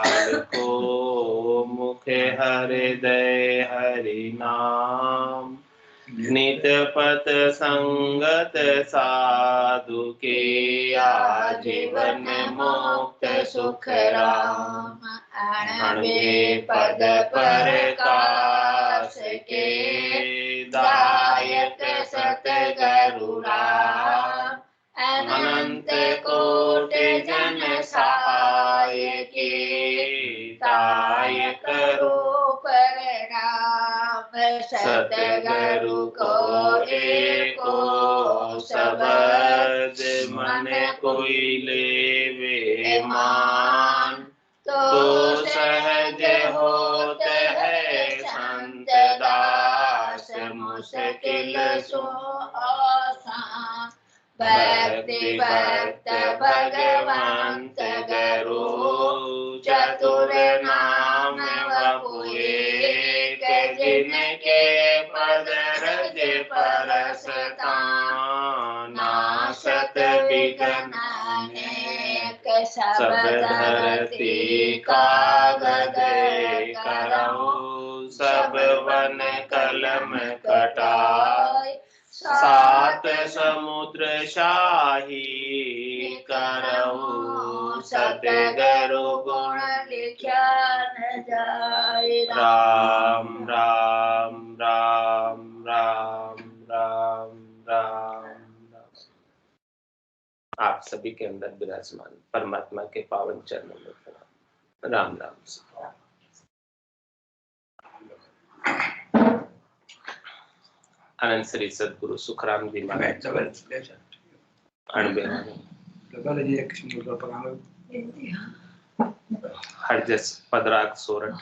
काल को मुख हृदय हरि नाम। नित पथ संगत साधु के आजीवन मुक्त सुख राम। अणबे पद प्रकाश के दायक सत गरुड़ा। अनंत कोट जन सहाय के दायक रूप राम। सतगुरु को एको शब्द मन कोई लेवे मान। तो सहज होत है संत दास मुश्किल सो आसान। भक्ति भक्त भगवंत गुरु चतुर नाम वपुए। जिनके पद रज परसता नाशत विघ्न अनेक। सब धरती कागज करहु सब वन कलम कटाय। सात समुद्र शाही करहु सतगुरु गुण लिखा न जाय। राम राम राम राम राम राम। आप सभी के अंदर विराजमान परमात्मा के पावन चरणों में प्रणाम। राम राम। अनंत श्री सदगुरु सुखराम जी महाराज हरजस पदराग सोरठ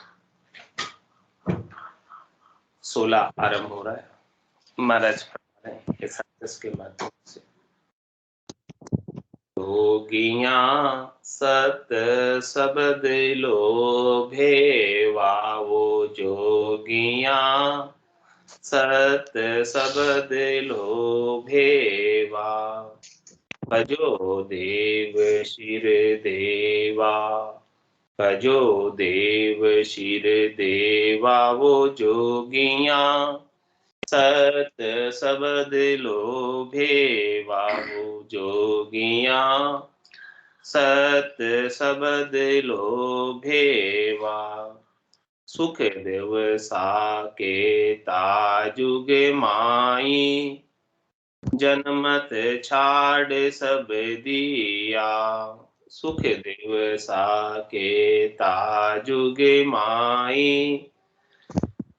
16 आरंभ हो रहा है। महाराज इस हरजस के माध्यम से जोगियां सत शब्द लोभे वावो। जोगियां सत शब्द लोभेवा। भजो देव शिर देवा। भजो देव शिर देवा। वो जोगियां सत शब्द लोभेवा। वो जोगियां सत शब्द लोभेवा। सुख देव साके ताजुग माई। जनमत छाड़ सब दिया। सुख देव साके ताजुग माई।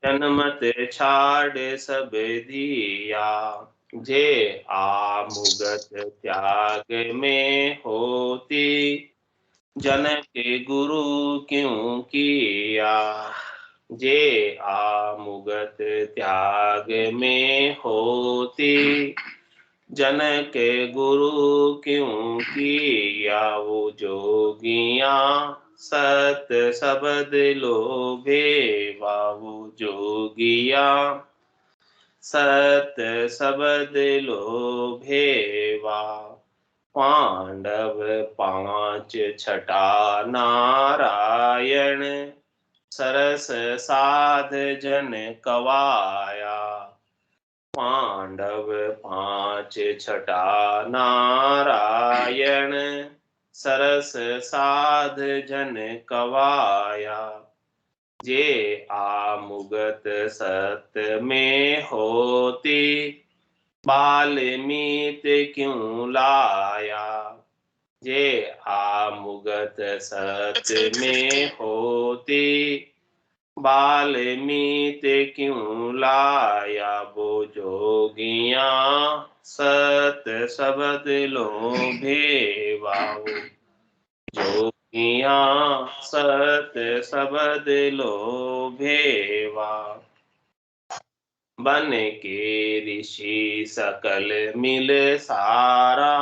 जनमत छाड़ सब दिया। जे आमुगत त्याग में होती। जनक गुरु क्यों किया। जे आमुगत त्याग में होती। जनक गुरु क्यों किया। वो जोगियां सत शब्द लोभेवा। वो जोगियां सत शब्द लोभेवा। पांडव 5 छटा नारायण। सरस साध जन कवाया। पांडव 5 छटा नारायण। सरस साध जन कवाया। जे आमुगत सत्य में होती। बाल्मीत क्यों लाया। जे आमुगत सत्य में होती। बाल्मीत क्यों लाया। वो जोगियां सत शब्द लोभेवा। जोगियां सत शब्द लोभेवा। बन के ऋषि सकल मिल सारा।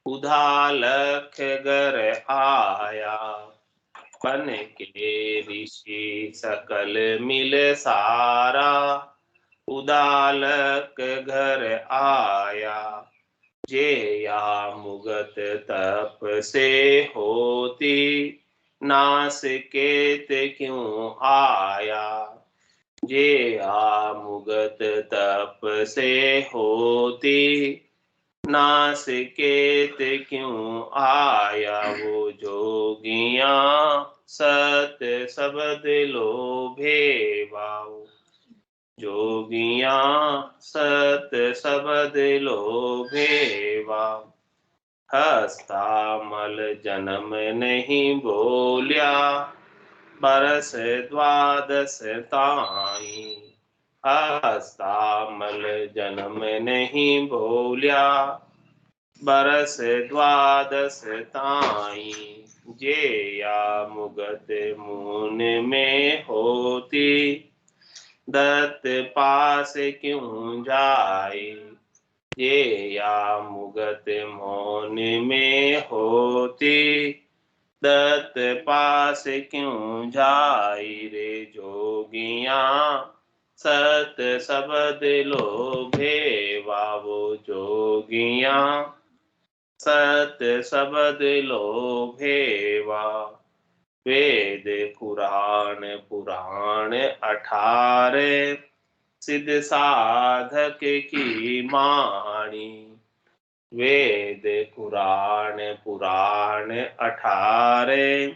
उधा लख गर आया। बन के ऋषि सकल मिल सारा। उदालक घर आया। जे या मुगत तप से होती। नासिकेत क्यों आया, जे आमुगत तप से होती, नासिकेत क्यों आया वो जोगियां, सत्य शब्द लोभे वाओ, जोगियां सत्य शब्द लोभे वाओ। हस्तामल जन्म नहीं बोलिया, बरस द्वादश ताई, हस्तामल जन्म नहीं बोलिया, बरस द्वादश ताई, जे या मुगत मून में होती, दत्त पास क्यों जाए, ये या मुगत मौन में होती, दत्त पास क्यों जाई रे जोगियां, सत शब्द लोभे वावो जोगियां, सत शब्द लोभे वा। वेद पुराण पुराण 18, सिद्ध साधक की माणी, वेद पुराण पुराण 18,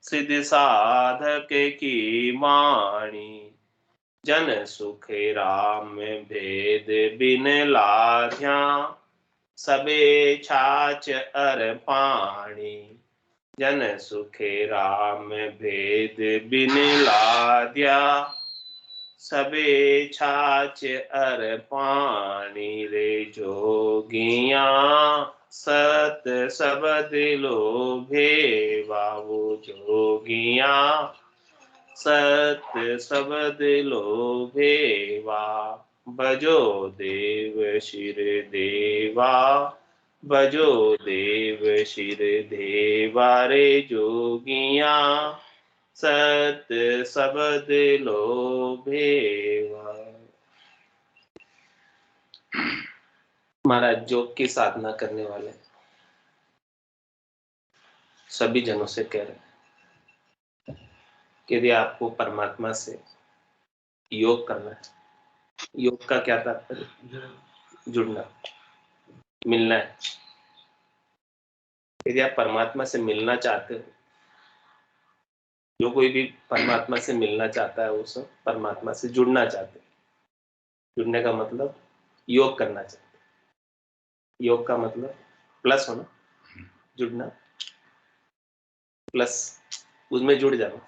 सिद्ध साधक की माणी, जन सुख राम भेद बिन लाध्या, सबे छाछ अर पाणी, जन सुखे राम भेद बिन लाद्या, सबे छाछ अर पानी रे जोगियां, सत शब्द लोभे वावो जोगियां, सत शब्द लोभे वा। भजो देव शिर देवा, भजो देव शिर देवा रे जोगियां, सत शब्द लोभे वा। महाराज योग की साधना करने वाले सभी जनों से कह रहे हैं कि यदि आपको परमात्मा से योग करना है, योग का क्या तात्पर्य, जुड़ना, मिलना है। यदि आप परमात्मा से मिलना चाहते हो, जो कोई भी परमात्मा से मिलना चाहता है वो सब परमात्मा से जुड़ना चाहते हैं। जुड़ने का मतलब योग करना चाहते हैं। योग का मतलब प्लस होना, जुड़ना, प्लस उसमें जुड़ जाना,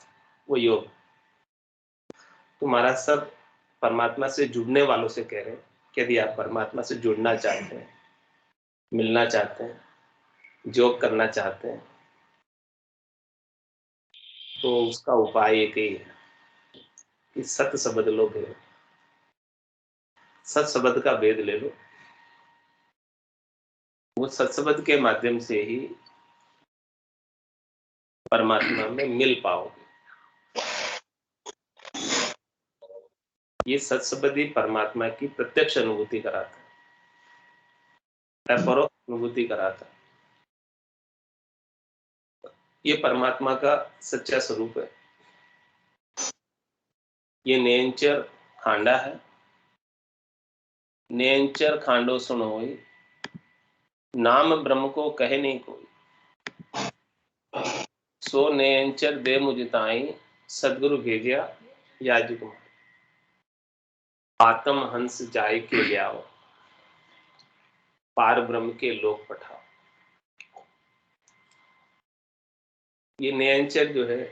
वो योग। तो महाराज सब परमात्मा से जुड़ने वालों से कह रहे हैं कि यदि आप परमात्मा से जुड़ना चाहते हैं, मिलना चाहते हैं, योग करना चाहते हैं, तो उसका उपाय एक ही है कि सत शब्द लो भेद। सत शब्द का भेद ले लो, वो सत शब्द के माध्यम से ही परमात्मा में मिल पाओगे। ये सत शब्द ही परमात्मा की प्रत्यक्ष अनुभूति कराता है, अपरोक्ष अनुभूति कराता है। ये परमात्मा का सच्चा स्वरूप है। ये नेंचर खांडा है, नेंचर खांडो सुनोई, नाम ब्रह्म को कहे नहीं कोई, सो नेंचर दे मुझताई, सदगुरु भेजिया याजक माई, आत्म हंस जाय के लियाओ, पार ब्रह्म के लोक पठाओ। ये नेंचर जो है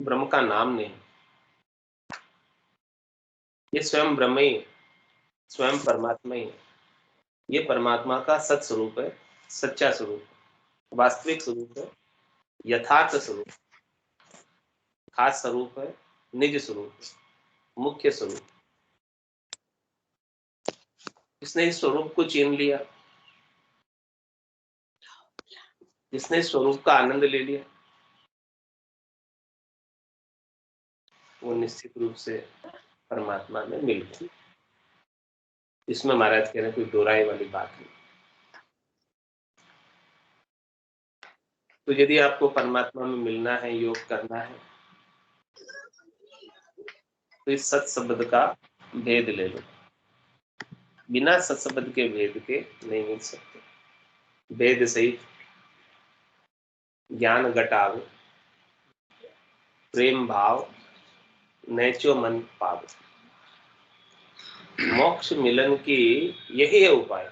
ब्रह्म का नाम नहीं, ये स्वयं ब्रह्म ही, स्वयं परमात्मा ही है। ये परमात्मा का सत स्वरूप है, सच्चा स्वरूप, वास्तविक स्वरूप है, यथार्थ स्वरूप, खास स्वरूप है, निज स्वरूप है, मुख्य स्वरूप। जिसने इस स्वरूप को चीन लिया, जिसने इस स्वरूप का आनंद ले लिया, वो निश्चित रूप से परमात्मा में मिल गया। इसमें महाराज कह रहे हैं कोई दोहराई वाली बात नहीं। तो यदि आपको परमात्मा में मिलना है, योग करना है, तो इस सत शब्द का भेद ले लो। बिना सत शब्द के भेद के नहीं मिल सकते। भेद सहित ज्ञान घटाव, प्रेम भाव नैचो मन पाव। मोक्ष मिलन की यही है उपाय,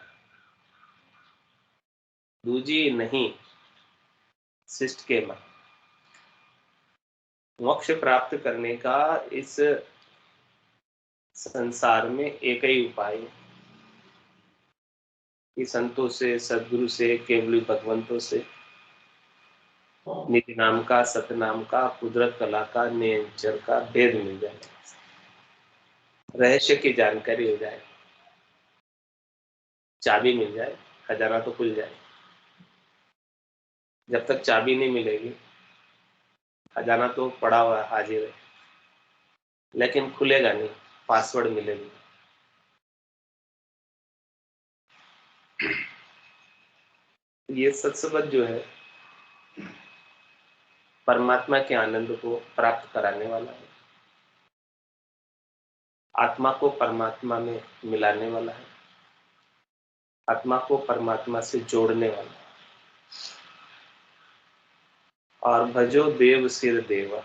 दूजी नहीं शिष्ट के मन। मोक्ष प्राप्त करने का इस संसार में एक ही उपाय है कि संतों से, सदगुरु से, केवली भगवंतों से निधि नाम का, सतनाम का, कुदरत कला का, नेचर का भेद मिल जाए, रहस्य की जानकारी हो जाए, चाबी मिल जाए, खजाना तो खुल जाए। जब तक चाबी नहीं मिलेगी, खजाना तो पड़ा हुआ है, हाजिर है, लेकिन खुलेगा नहीं, पासवर्ड मिलेगी। ये सत्संग जो है परमात्मा के आनंद को प्राप्त कराने वाला है, आत्मा को परमात्मा में मिलाने वाला है, आत्मा को परमात्मा से जोड़ने वाला है। और भजो देव सिर देवा।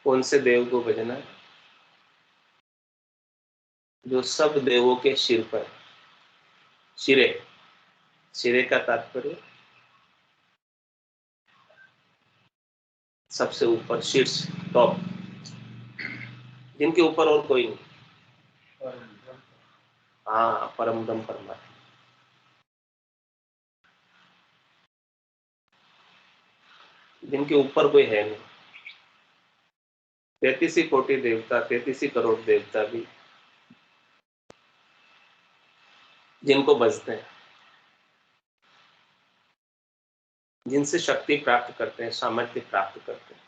कौन से देव को भजना है? जो सब देवों के सिर पर। सिरे, सिरे का तात्पर्य सबसे ऊपर, शीर्ष, टॉप, जिनके ऊपर और कोई नहीं। हाँ, परम ब्रह्म परमात्मा। जिनके ऊपर कोई है नहीं। 33 कोटि देवता, 33 करोड़ देवता भी जिनको बजते हैं, जिनसे शक्ति प्राप्त करते हैं, सामर्थ्य प्राप्त करते हैं,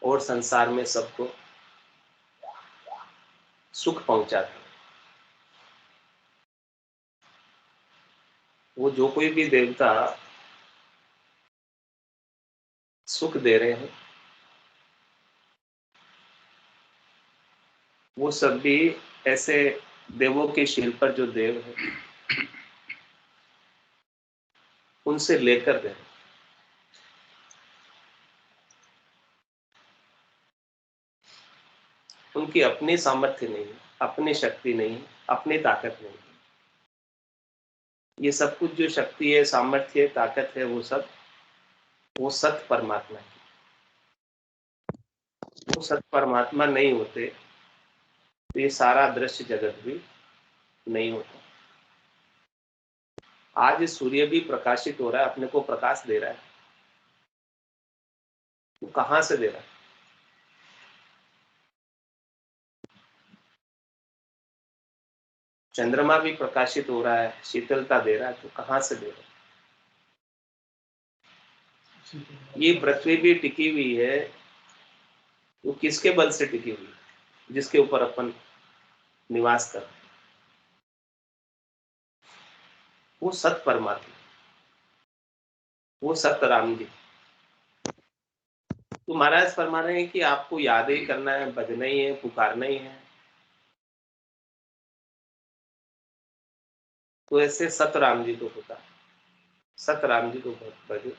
और संसार में सबको सुख पहुंचाते हैं। वो जो कोई भी देवता सुख दे रहे हैं, वो सब भी ऐसे देवों के सिर पर जो देव है उनसे लेकर दे। उनकी अपनी सामर्थ्य नहीं, अपनी शक्ति नहीं, अपनी ताकत नहीं। ये सब कुछ जो शक्ति है, सामर्थ्य, ताकत है, वो सत परमात्मा है। वो सत परमात्मा नहीं होते तो ये सारा दृश्य जगत भी नहीं होता। आज सूर्य भी प्रकाशित हो रहा है, अपने को प्रकाश दे रहा है। वो कहां से दे रहा है? चंद्रमा भी प्रकाशित हो रहा है, शीतलता दे रहा है, तो कहां से दे रहा है? ये पृथ्वी भी टिकी हुई है, वो किसके बल से टिकी हुई है? जिसके ऊपर अपन निवास कर, वो सत परमात्मा, वो सत राम जी। तो महाराज फरमा रहे हैं कि आपको याद ही करना है, भजना ही है, पुकारना ही है। तो ऐसे सत राम जी को पुकार, सत राम जी को भजो,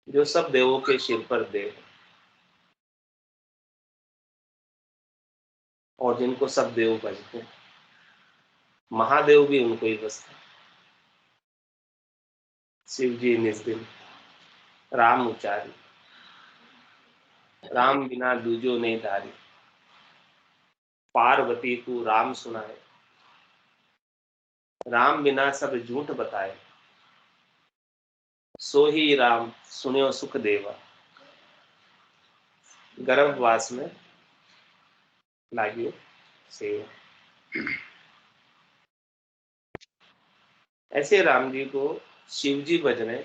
जो सब देवों के सिर पर देव और जिनको सब देव भजते हैं। महादेव भी उनको ही बसते हैं। शिव जी निज दिन राम उचारी, राम बिना दूजो नहीं धारी। पार्वती तू राम सुनाए, राम बिना सब झूठ बताए। सो ही राम सुन्यो सुख देवा, गर्भवास में लागियो सेवा। ऐसे राम जी को शिव जी भजने,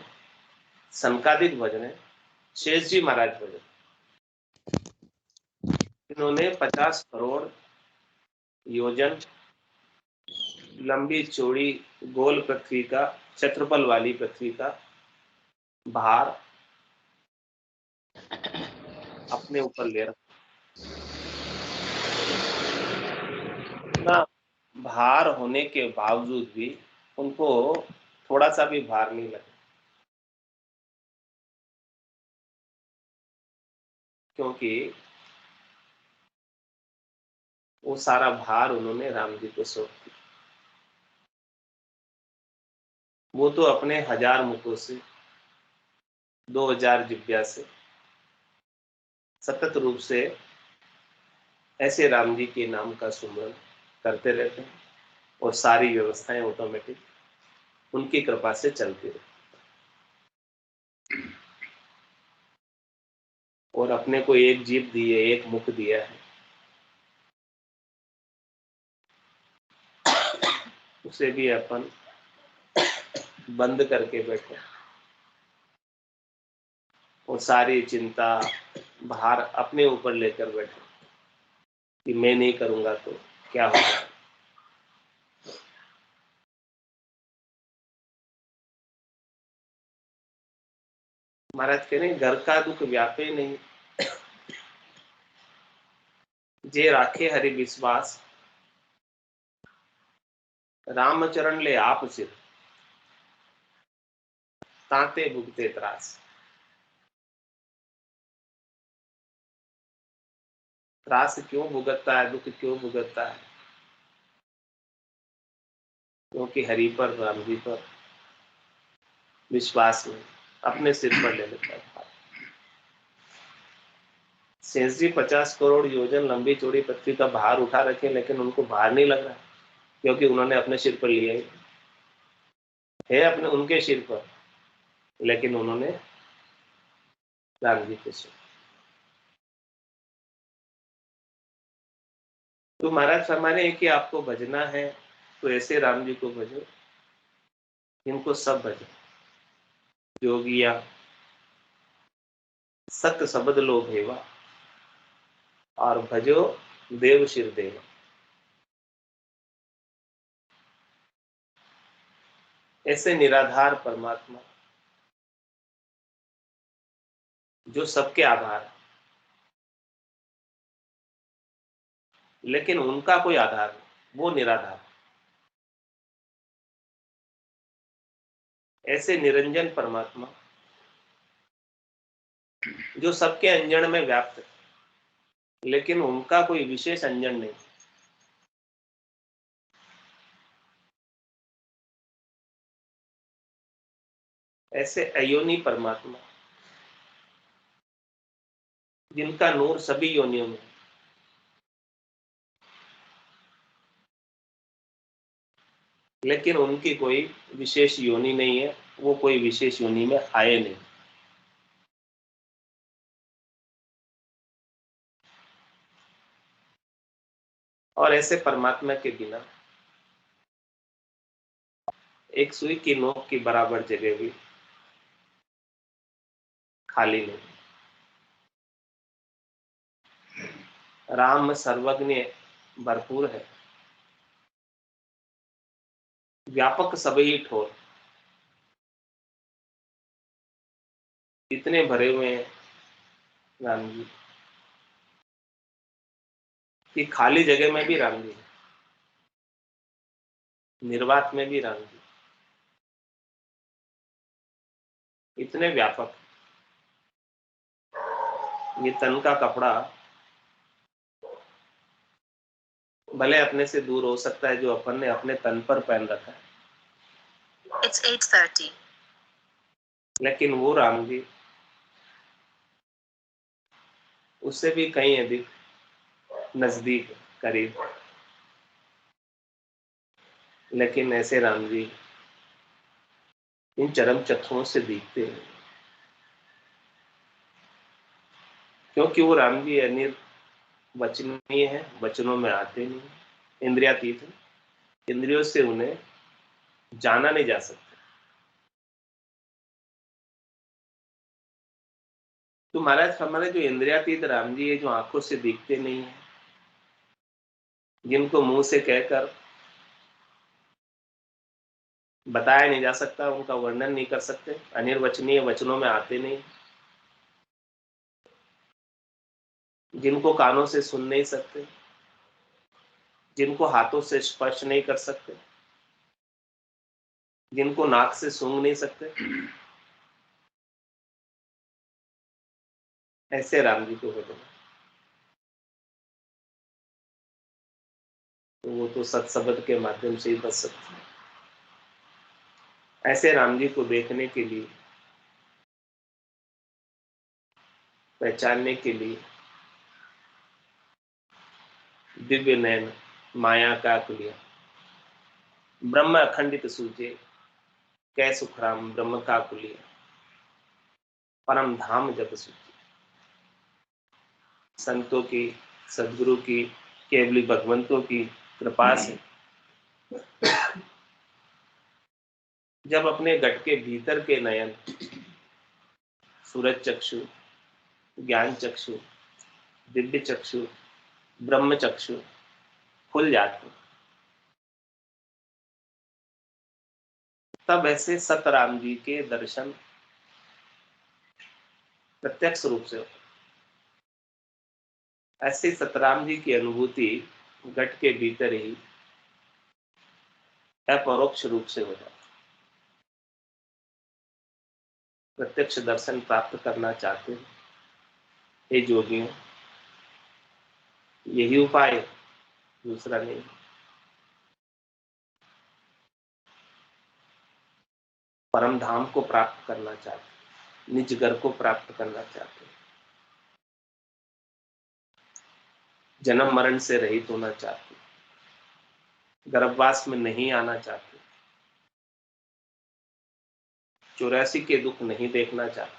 सनकादिक भजने, शेष जी महाराज भजने। इन्होंने 50 करोड़ योजन लंबी चौड़ी गोल पृथ्वी का, क्षेत्रफल वाली पृथ्वी का भार अपने ऊपर ले रखा। इतना भार होने के बावजूद भी उनको थोड़ा सा भी भार नहीं लगा, क्योंकि वो सारा भार उन्होंने राम जी को सौंप दिया। वो तो अपने 1000 मुखों से, 2000 जिब्या से सतत रूप से ऐसे राम जी के नाम का सुमरन करते रहते हैं और सारी व्यवस्थाएं ऑटोमेटिक उनकी कृपा से चलती रहती। और अपने को एक जीभ दी है, एक मुख दिया है, उसे भी अपन बंद करके बैठे और सारी चिंता भार अपने ऊपर लेकर बैठे कि मैं नहीं करूंगा तो क्या होगा। महाराज कह रहे हैं, घर का दुख व्यापे नहीं, जे राखे हरि विश्वास, रामचरण ले आप सिर, ताते भुगते त्रास। त्रास क्यों भुगतता है, दुख क्यों भुगतता है? क्योंकि हरि पर, राम जी पर विश्वास में अपने सिर पर ले लेता है। शेष जी 50 करोड़ योजन लंबी चौड़ी पृथ्वी का भार उठा रखे, लेकिन उनको भार नहीं लग रहा, क्योंकि उन्होंने अपने सिर पर लिया ही है, अपने उनके सिर पर, लेकिन उन्होंने राम जी के सिर। तो महाराज फरमाने हैं कि आपको भजना है तो ऐसे राम जी को भजो, इनको सब भजो। जोगिया सत्य शब्द लो भेवा, और भजो देव शिर देवा। ऐसे निराधार परमात्मा जो सबके आधार है, लेकिन उनका कोई आधार नहीं, वो निराधार। ऐसे निरंजन परमात्मा जो सबके अंजन में व्याप्त है, लेकिन उनका कोई विशेष अंजन नहीं। ऐसे अयोनी परमात्मा जिनका नूर सभी योनियों में, लेकिन उनकी कोई विशेष योनि नहीं है, वो कोई विशेष योनि में आए नहीं। और ऐसे परमात्मा के बिना एक सुई की नोक की बराबर जगह भी खाली नहीं। राम सर्वज्ञ भरपूर है, व्यापक सभी ठोर, इतने भरे हुए हैं राम जी कि खाली जगह में भी राम जी, निर्वात में भी राम जी, इतने व्यापक। ये तन का कपड़ा भले अपने से दूर हो सकता है, जो अपन ने अपने तन पर पहन रखा है, It's 8:30. लेकिन वो राम जी उससे भी कहीं अधिक नजदीक, करीब। लेकिन ऐसे राम जी इन चरम चक्षुओं से दिखते हैं, क्योंकि वो राम जी अनिर्वचनीय है, वचनों में आते नहीं, इंद्रियातीत है, इंद्रियों से उन्हें जाना नहीं जा सकता। तो महाराज हमारे जो इंद्रियातीत राम जी है, जो आंखों से दिखते नहीं है, जिनको मुंह से कहकर बताया नहीं जा सकता, उनका वर्णन नहीं कर सकते, अनिर्वचनीय वचनों में आते नहीं, जिनको कानों से सुन नहीं सकते, जिनको हाथों से स्पर्श नहीं कर सकते, जिनको नाक से सूंघ नहीं सकते, ऐसे राम जी को भजना। तो वो तो सत्सबद के माध्यम से ही बच सकते हैं। ऐसे राम जी को देखने के लिए, पहचानने के लिए दिव्य नयन माया का कुलिया, ब्रह्म अखंडित सूझे कै सुखराम ब्रह्म का कुलिया, परम धाम जब सूझे। संतों की, सदगुरु की, केवली भगवंतों की कृपा से जब अपने गट के भीतर के नयन, सूरज चक्षु, ज्ञान चक्षु, दिव्य चक्षु, ब्रह्म चक्षु खुल जाते, तब ऐसे सतराम जी के दर्शन प्रत्यक्ष रूप से होते। ऐसे सतराम जी की अनुभूति घट के भीतर ही अपरोक्ष रूप से हो जाती। प्रत्यक्ष दर्शन प्राप्त करना चाहते हैं हे जोगियों, यही उपाय है, दूसरा नहीं। परम धाम को प्राप्त करना चाहते, निज घर को प्राप्त करना चाहते, जन्म मरण से रहित होना चाहते, गर्भवास में नहीं आना चाहते, 84 के दुख नहीं देखना चाहते,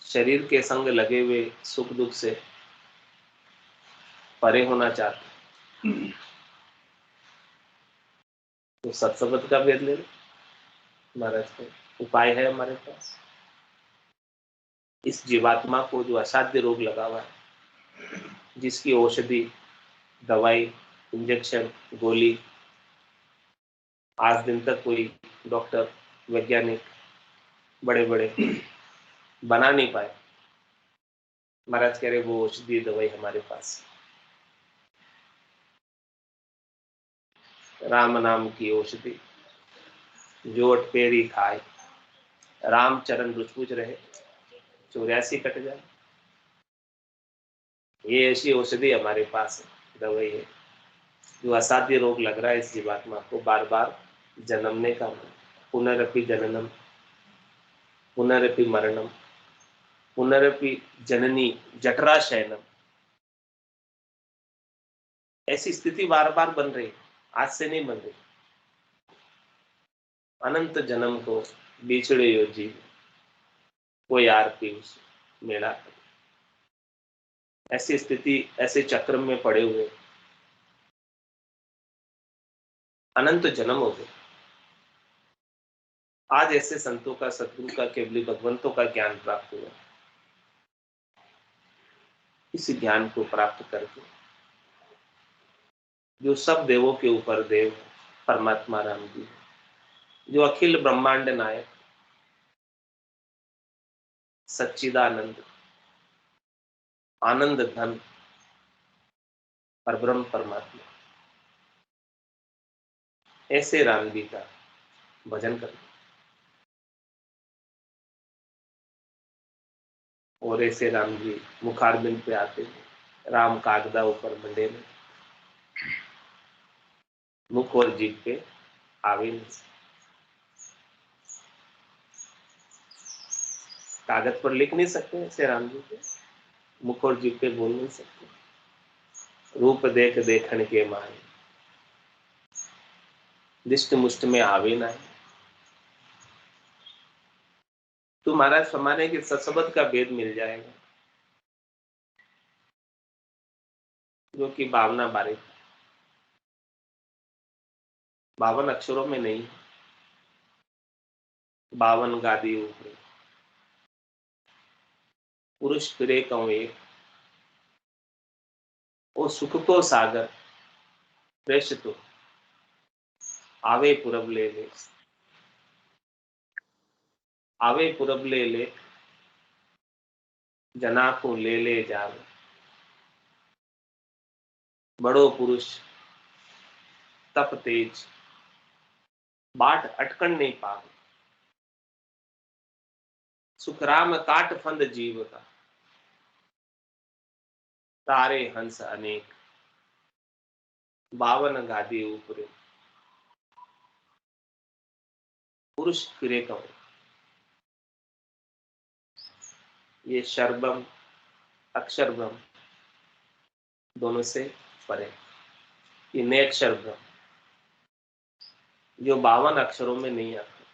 शरीर के संग लगे हुए सुख दुख से परे होना चाहते, तो सत्संगत का भेद ले लो। महाराज को उपाय है हमारे पास। इस जीवात्मा को जो असाध्य रोग लगा हुआ है, जिसकी औषधि, दवाई, इंजेक्शन, गोली आज दिन तक कोई डॉक्टर, वैज्ञानिक बड़े बड़े बना नहीं पाए, महाराज कह रहे वो औषधि दवाई हमारे पास। राम नाम की औषधि जो अटपेरी खाए, राम चरण रुचबुच रहे, 84 कट जाए। ये ऐसी औषधि हमारे पास है, दवाई है। जो असाध्य रोग लग रहा है इस जीवात्मा को, बार बार जन्मने का, पुनरपि जननम पुनरपि मरणम पुनरपि जननी जठरा शयनम, ऐसी स्थिति बार बार बन रही है, आज से नहीं बन रही। अनंत जन्म को बिछड़े यो जीव, कोई आरती उस मेला, ऐसी स्थिति, ऐसे चक्र में पड़े हुए अनंत जन्म हो गए। आज ऐसे संतों का, सतगुरु का, केवली भगवंतों का ज्ञान प्राप्त हुआ। इस ज्ञान को प्राप्त करके जो सब देवों के ऊपर देव परमात्मा राम जी, जो अखिल ब्रह्मांड नायक सच्चिदानंद आनंद धन परब्रह्म परमात्मा, ऐसे राम जी का भजन करें और ऐसे राम जी मुखारबिंद पे आते हैं, राम कागदा ऊपर मंडे में, मुख और जीभ पे आवे नहीं, कागज पर लिख नहीं सकते ऐसे राम जी के, मुख और जीभ पे बोल नहीं सकते। रूप देख देखन के माए, दिष्ट मुष्ट में आवे ना। तो महाराज फरमाने कि सत्सबद का भेद मिल जाएगा, जो कि भावना बारिक 52 अक्षरों में नहीं, 52 गादी ऊपरे, पुरुष फिरे कौं एक, ओ सुख को सागर प्रेष तो, आवे पुरब ले ले, आवे पुरब ले ले, जना को ले ले जावे। बड़ो पुरुष तप तेज, बाट अटकन नहीं पावे। सुखराम काट फंद जीव का, तारे हंस अनेक, बावन गादी ऊपरे। पुरुष फिरे कहो, ये शर्बम अक्षर ब्रह्म दोनों से परे, ये नेक्षर ब्रह्म जो 52 अक्षरों में नहीं आता।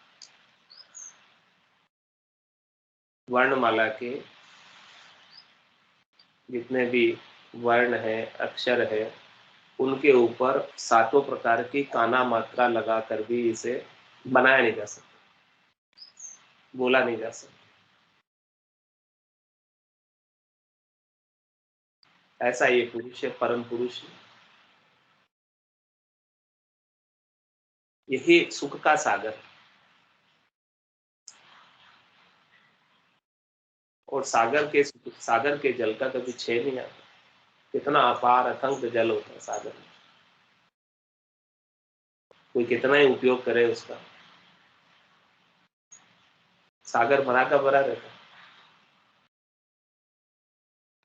वर्णमाला के जितने भी वर्ण है, अक्षर है, उनके ऊपर 7 प्रकार की काना मात्रा लगाकर भी इसे बनाया नहीं जा सकता, बोला नहीं जा सकता। ऐसा ये पुरुष है, परम पुरुष है। यही सुख का सागर, और सागर के जल का कभी छेद नहीं आता। कितना अपार अथंग जल होता है सागर में, कोई कितना ही उपयोग करे उसका, सागर भरा का भरा रहता है।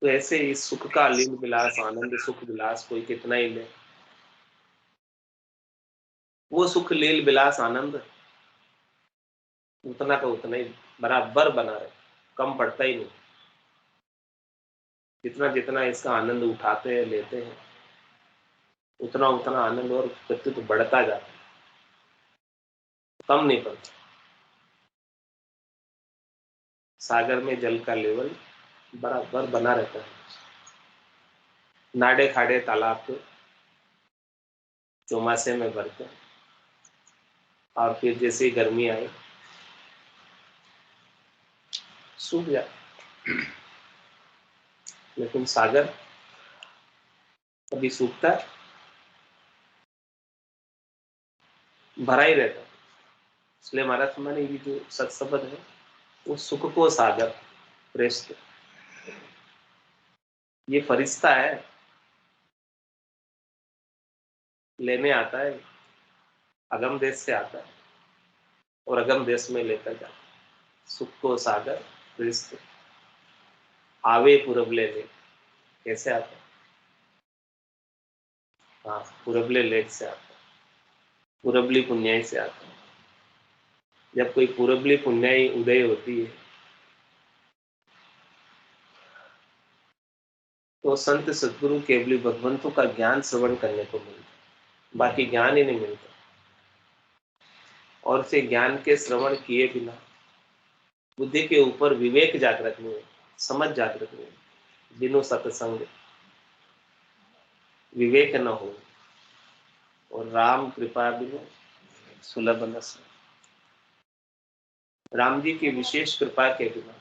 तो ऐसे इस सुख का लील विलास, आनंद सुख विलास कोई कितना ही ले, वो सुख लील विलास आनंद उतना का उतना ही बराबर बना रहे, कम पड़ता ही नहीं। जितना जितना इसका आनंद उठाते हैं, लेते हैं, उतना उतना आनंद और व्यक्तित्व बढ़ता जाता है, कम नहीं पड़ता। सागर में जल का लेवल बराबर बना रहता है। नाडे खाड़े तालाब के चौमासे में भरते हैं, और फिर जैसे ही गर्मी आई सूख जाए। लेकिन सागर कभी सूखता है, भरा ही रहता है। इसलिए महाराज मैंने ये जो सत्सबद है, वो सुख को सागर प्रेस्त, ये फरिश्ता है, लेने आता है, अगम देश से आता है और अगम देश में लेकर जाता है। सुख को सागर प्रेस्त, आवे पुरबले ले, कैसे आता है? हाँ, पुरबले लेक से आता है, पुरबली पुण्याई से आता है। जब कोई पुरबली पुण्याई उदय होती है तो संत सदगुरु केवली भगवंतों का ज्ञान श्रवण करने को मिलता है, बाकी ज्ञान ही नहीं मिलता। और से ज्ञान के श्रवण किए बिना बुद्धि के ऊपर विवेक जागृत नहीं है, समझ जागृत नहीं है। बिनु सत्संग विवेक न हो, और राम कृपा बिनु सुलभ न सो। राम जी की विशेष कृपा के बिना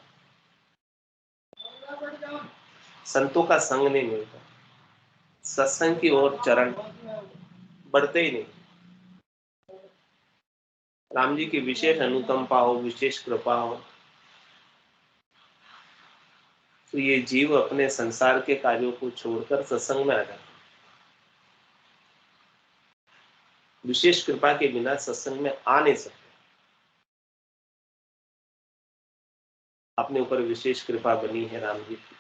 संतों का संग नहीं मिलता, सत्संग की ओर चरण बढ़ते ही नहीं। राम जी की विशेष अनुकंपा हो, विशेष कृपा हो, तो ये जीव अपने संसार के कार्यों को छोड़कर सत्संग में आ जाता है। विशेष कृपा के बिना सत्संग में आ नहीं सकते। अपने ऊपर विशेष कृपा बनी है राम जी की,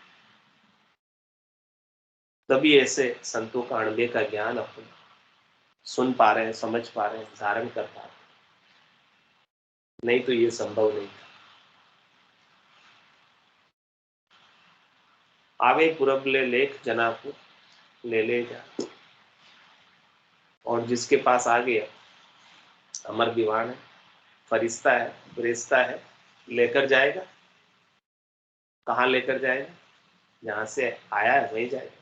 तभी ऐसे संतों का अणबे का ज्ञान अपन सुन पा रहे हैं, समझ पा रहे हैं, धारण कर पा रहे हैं। नहीं तो ये संभव नहीं था। आवे पुरबले लेख जना को ले ले जा, और जिसके पास आ गया, अमर दीवान है, फरिश्ता है, फरिश्ता है, लेकर जाएगा। कहाँ लेकर जाएगा? जहां से आया है वहीं जाएगा।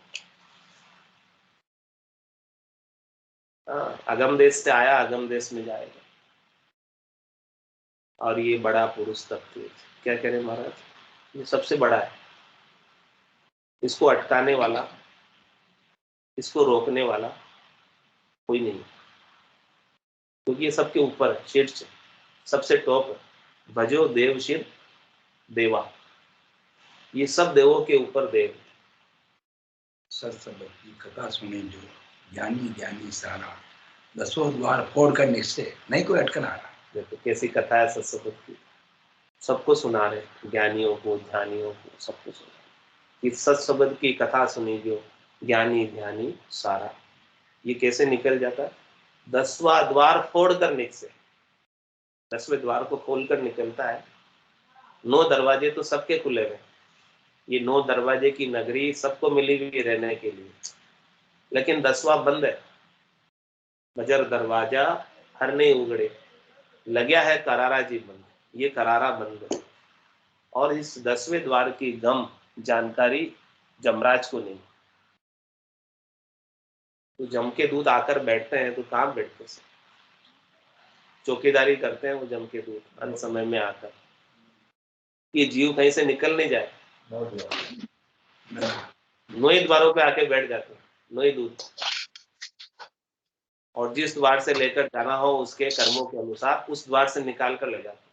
अगम देश से आया, अगम देश में जाएगा। और ये बड़ा पुरुष तत्व, क्या कह रहे महाराज, ये सबसे बड़ा है। इसको अटकाने वाला, इसको रोकने वाला कोई नहीं। क्योंकि ये सबके ऊपर है, शीर्ष सबसे टॉप है। भजो देव शिर देवा, ये सब देवों के ऊपर देव। सत्संग की कथा सुने जो ज्ञानी ज्ञानी सारा, 10 द्वार फोड़ कर निकसे, नहीं कोई अटकन आ रहा। देखो कैसी कथा है सत्संग की, सबको सुना रहे, ज्ञानियों को ध्यानियों को सबको सुना रहे। इस सत्संग की कथा सुनी जो ज्ञानी ध्यानी सारा, ये कैसे निकल जाता है? 10वां द्वार फोड़ कर निकसे, 10वें द्वार को खोलकर निकलता है। 9 दरवाजे तो सबके खुले हुए, ये 9 दरवाजे की नगरी सबको मिली हुई रहने के लिए, लेकिन 10वां बंद है। बजर दरवाजा हर नहीं उगड़े, लग्या है करारा जी बंद, ये करारा बंद है। और इस 10वें द्वार की गम जानकारी जमराज को नहीं। तो जम के दूत आकर बैठते हैं तो कहाँ बैठते हैं, चौकीदारी करते हैं वो जम के दूत अंत समय में आकर, ये जीव कहीं से निकल नहीं जाए। 9 द्वारों पे आके बैठ जाते हैं 9 दूत, और जिस द्वार से लेकर जाना हो उसके कर्मों के अनुसार उस द्वार से निकाल कर ले जाते।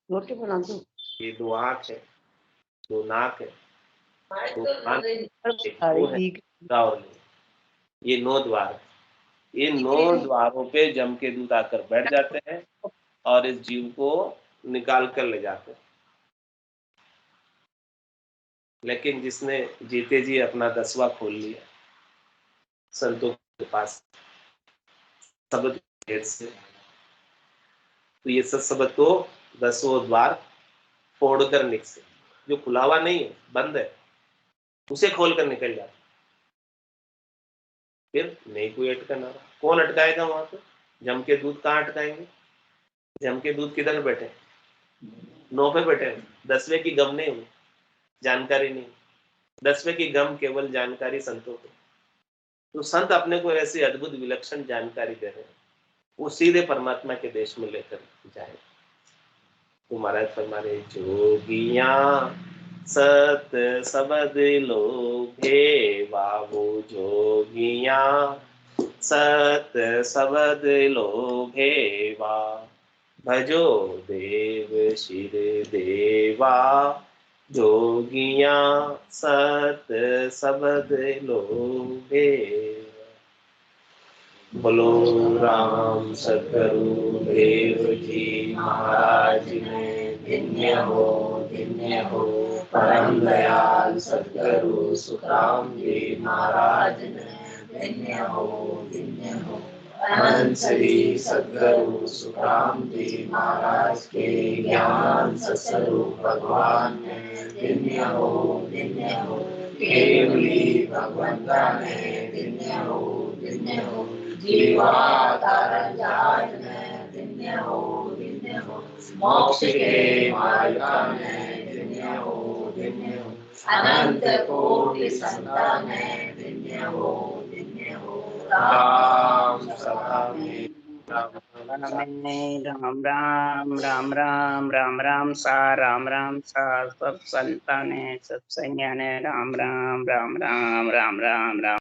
रोटी बना दो। ये 2 आंख है, 2 नाक है, 2 कान, एक मुंह है, और ये 9 द्वार है। ये 9 द्वारों पे जम के दूत आकर बैठ जाते हैं और इस जीव को निकाल कर ले जाते हैं। लेकिन जिसने जीते जी अपना 10वां खोल लिया संतों के पास शब्द से, तो ये सत्सबद को 10वां द्वार फोड़कर निकसे, जो खुला हुआ नहीं है बंद है, उसे खोल कर निकल जाता। फिर नहीं कोई अटकन आ रहा, कौन अटकाएगा वहां पे? जम के दूत कहाँ अटकाएंगे? जम के दूत किधर बैठे? 9 पे बैठे, 10वें की गम नहीं हुई, जानकारी नहीं। 10वें की गम केवल जानकारी संतों को, तो संत अपने को ऐसी अद्भुत विलक्षण जानकारी दे रहे हैं, वो सीधे परमात्मा के देश में लेकर जाए। तो महाराज फरमा रहे, जोगिया सत सबद लोभे बाबू, जोगिया सत सबद लोभे वा, भजो देव शिर देवा, जोगिया सत सबद लोभे। बोलो राम सतगुरु देव जी महाराज ने धन्य हो परम दयाल सतगुरु सुखराम जी महाराज ने धन्य हो अनंत श्री सतगुरु सुखराम जी महाराज के ज्ञान सत्स्वरूप भगवान ने धन्य हो केवली भगवंता ने धन्य हो जीवा तारण जहाज में धन्य हो मोक्ष के मार्ग में धन्य हो अनंत कोटि संतान में धन्य हो राम सदा में राम राम सा सब संतान सब संज्ञान राम राम राम राम राम राम राम।